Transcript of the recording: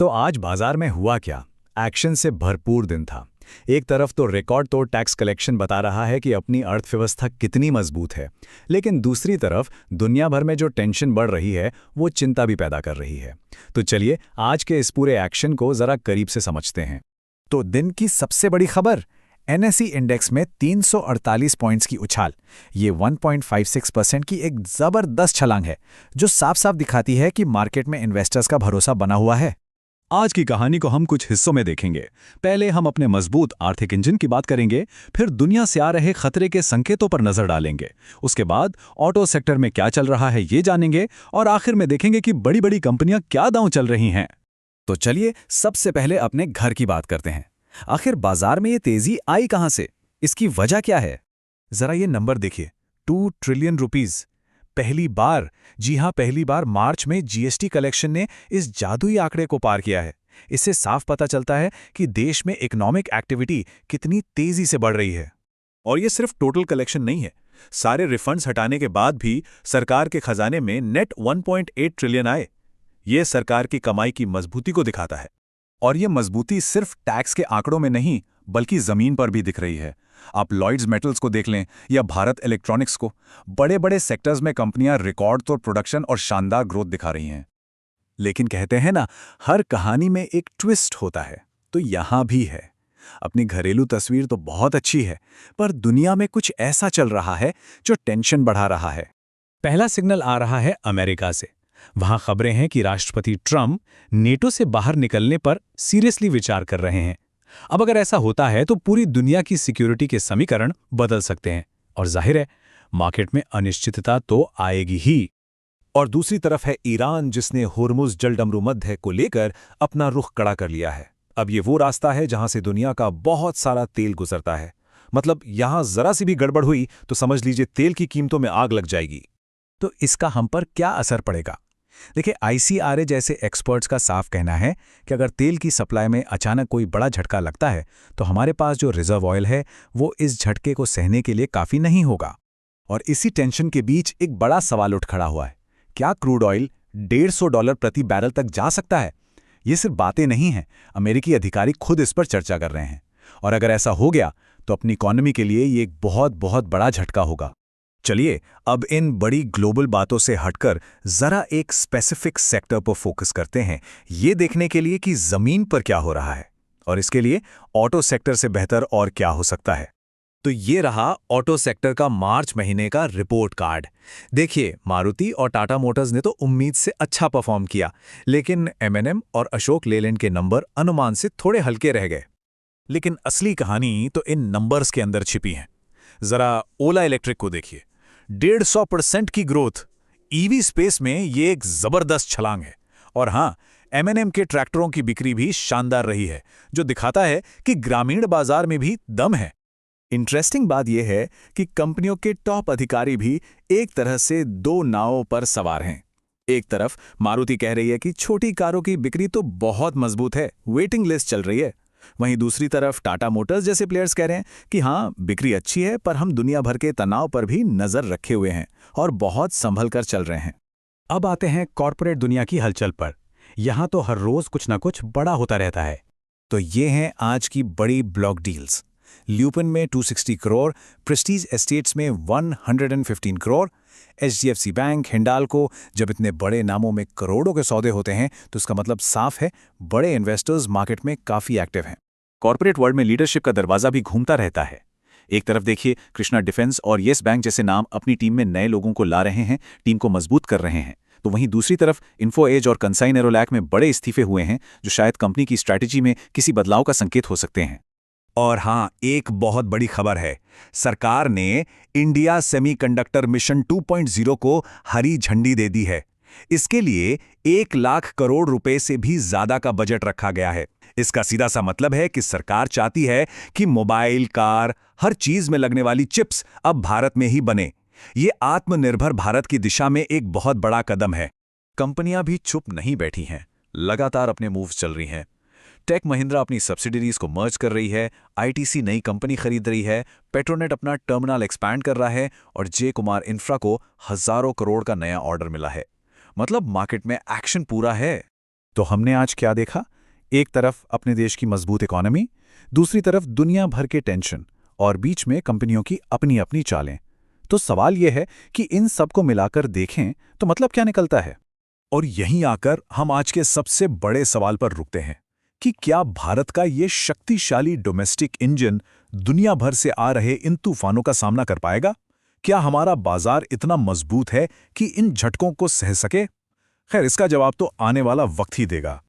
तो आज बाजार में हुआ क्या? एक्शन से भरपूर दिन था। एक तरफ तो रिकॉर्ड तोड़ टैक्स कलेक्शन बता रहा है कि अपनी अर्थव्यवस्था कितनी मजबूत है, लेकिन दूसरी तरफ दुनिया भर में जो टेंशन बढ़ रही है वो चिंता भी पैदा कर रही है। तो चलिए आज के इस पूरे एक्शन को जरा करीब से समझते हैं। तो दिन की सबसे बड़ी खबर, एनएसई इंडेक्स में 348 पॉइंट्स की उछाल। ये 1.56% की एक जबरदस्त छलांग है, जो साफ साफ दिखाती है कि मार्केट में इन्वेस्टर्स का भरोसा बना हुआ है। आज की कहानी को हम कुछ हिस्सों में देखेंगे। पहले हम अपने मजबूत आर्थिक इंजन की बात करेंगे, फिर दुनिया से आ रहे खतरे के संकेतों पर नजर डालेंगे। उसके बाद ऑटो सेक्टर में क्या चल रहा है ये जानेंगे, और आखिर में देखेंगे कि बड़ी बड़ी कंपनियां क्या दांव चल रही हैं। तो चलिए सबसे पहले अपने घर की बात करते हैं। आखिर बाजार में ये तेजी आई कहां से? इसकी वजह क्या है? जरा ये नंबर देखिए, 2 ट्रिलियन रुपीज। पहली बार, जी हां पहली बार मार्च में जीएसटी कलेक्शन ने इस जादुई आंकड़े को पार किया है। इससे साफ पता चलता है कि देश में इकोनॉमिक एक्टिविटी कितनी तेजी से बढ़ रही है। और ये सिर्फ टोटल कलेक्शन नहीं है, सारे रिफंड्स हटाने के बाद भी सरकार के खजाने में नेट 1.8 ट्रिलियन आए। ये सरकार की कमाई की मजबूती को दिखाता है। और ये मजबूती सिर्फ टैक्स के आंकड़ों में नहीं, बल्कि जमीन पर भी दिख रही है। आप लॉयड्स मेटल्स को देख लें या भारत इलेक्ट्रॉनिक्स को, बड़े बड़े सेक्टर्स में कंपनियां रिकॉर्ड तोड़ प्रोडक्शन और शानदार ग्रोथ दिखा रही हैं। लेकिन कहते हैं ना, हर कहानी में एक ट्विस्ट होता है, तो यहां भी है। अपनी घरेलू तस्वीर तो बहुत अच्छी है, पर दुनिया में कुछ ऐसा चल रहा है जो टेंशन बढ़ा रहा है। पहला सिग्नल आ रहा है अमेरिका से। वहां खबरें हैं कि राष्ट्रपति ट्रंप नेटो से बाहर निकलने पर सीरियसली विचार कर रहे हैं। अब अगर ऐसा होता है तो पूरी दुनिया की सिक्योरिटी के समीकरण बदल सकते हैं, और जाहिर है मार्केट में अनिश्चितता तो आएगी ही। और दूसरी तरफ है ईरान, जिसने होर्मुज जलडमरू मध्य को लेकर अपना रुख कड़ा कर लिया है। अब ये वो रास्ता है जहां से दुनिया का बहुत सारा तेल गुजरता है। मतलब यहां जरा सी भी गड़बड़ हुई तो समझ लीजिए तेल की कीमतों में आग लग जाएगी। तो इसका हम पर क्या असर पड़ेगा? देखिए, आईसीआरए जैसे एक्सपर्ट्स का साफ कहना है कि अगर तेल की सप्लाई में अचानक कोई बड़ा झटका लगता है तो हमारे पास जो रिजर्व ऑयल है वो इस झटके को सहने के लिए काफी नहीं होगा। और इसी टेंशन के बीच एक बड़ा सवाल उठ खड़ा हुआ है, क्या क्रूड ऑयल $150 प्रति बैरल तक जा सकता है? ये सिर्फ बातें नहीं हैं, अमेरिकी अधिकारी खुद इस पर चर्चा कर रहे हैं। और अगर ऐसा हो गया तो अपनी इकोनॉमी के लिए ये एक बहुत बहुत बड़ा झटका होगा। चलिए अब इन बड़ी ग्लोबल बातों से हटकर जरा एक स्पेसिफिक सेक्टर पर फोकस करते हैं, ये देखने के लिए कि जमीन पर क्या हो रहा है। और इसके लिए ऑटो सेक्टर से बेहतर और क्या हो सकता है। तो ये रहा ऑटो सेक्टर का मार्च महीने का रिपोर्ट कार्ड। देखिए, मारुति और टाटा मोटर्स ने तो उम्मीद से अच्छा परफॉर्म किया, लेकिन एमएनएम और अशोक लेलैंड के नंबर अनुमान से थोड़े हल्के रह गए। लेकिन असली कहानी तो इन नंबर्स के अंदर छिपी है। जरा ओला इलेक्ट्रिक को देखिए, 150% की ग्रोथ। ईवी स्पेस में ये एक जबरदस्त छलांग है। और हां, एमएनएम के ट्रैक्टरों की बिक्री भी शानदार रही है, जो दिखाता है कि ग्रामीण बाजार में भी दम है। इंटरेस्टिंग बात यह है कि कंपनियों के टॉप अधिकारी भी एक तरह से दो नावों पर सवार हैं। एक तरफ मारुति कह रही है कि छोटी कारों की बिक्री तो बहुत मजबूत है, वेटिंग लिस्ट चल रही है। वहीं दूसरी तरफ टाटा मोटर्स जैसे प्लेयर्स कह रहे हैं कि हाँ, बिक्री अच्छी है, पर हम दुनिया भर के तनाव पर भी नजर रखे हुए हैं और बहुत संभल कर चल रहे हैं। अब आते हैं कॉर्पोरेट दुनिया की हलचल पर। यहां तो हर रोज कुछ ना कुछ बड़ा होता रहता है। तो ये हैं आज की बड़ी ब्लॉक डील्स। ल्यूपिन में 260 करोड़, प्रेस्टीज एस्टेट्स में 115 करोड़। एचडीएफसी बैंक, हिंडाल्को, जब इतने बड़े नामों में करोड़ों के सौदे होते हैं तो इसका मतलब साफ है, बड़े इन्वेस्टर्स मार्केट में काफी एक्टिव हैं। कॉर्पोरेट वर्ल्ड में लीडरशिप का दरवाजा भी घूमता रहता है। एक तरफ देखिए, कृष्णा डिफेंस और येस बैंक जैसे नाम अपनी टीम में नए लोगों को ला रहे हैं, टीम को मजबूत कर रहे हैं। तो वहीं दूसरी तरफ इन्फो एज और कंसाइन एरोलैक में बड़े इस्तीफे हुए हैं, जो शायद कंपनी की स्ट्रैटेजी में किसी बदलाव का संकेत हो सकते हैं। और हां, एक बहुत बड़ी खबर है, सरकार ने इंडिया सेमीकंडक्टर मिशन 2.0 को हरी झंडी दे दी है। इसके लिए 1 लाख करोड़ रुपए से भी ज्यादा का बजट रखा गया है। इसका सीधा सा मतलब है कि सरकार चाहती है कि मोबाइल, कार, हर चीज में लगने वाली चिप्स अब भारत में ही बने। ये आत्मनिर्भर भारत की दिशा में एक बहुत बड़ा कदम है। कंपनियां भी चुप नहीं बैठी हैं, लगातार अपने मूव्स चल रही हैं। टेक महिंद्रा अपनी सब्सिडरीज को मर्ज कर रही है, आईटीसी नई कंपनी खरीद रही है, पेट्रोनेट अपना टर्मिनल एक्सपैंड कर रहा है और जे कुमार इंफ्रा को हजारों करोड़ का नया ऑर्डर मिला है। मतलब मार्केट में एक्शन पूरा है। तो हमने आज क्या देखा? एक तरफ अपने देश की मजबूत इकोनॉमी, दूसरी तरफ दुनिया भर के टेंशन और बीच में कंपनियों की अपनी अपनी चालें। तो सवाल यह है कि इन सबको मिलाकर देखें तो मतलब क्या निकलता है? और यहीं आकर हम आज के सबसे बड़े सवाल पर रुकते हैं कि क्या भारत का ये शक्तिशाली डोमेस्टिक इंजन दुनिया भर से आ रहे इन तूफानों का सामना कर पाएगा? क्या हमारा बाजार इतना मजबूत है कि इन झटकों को सह सके? खैर, इसका जवाब तो आने वाला वक्त ही देगा।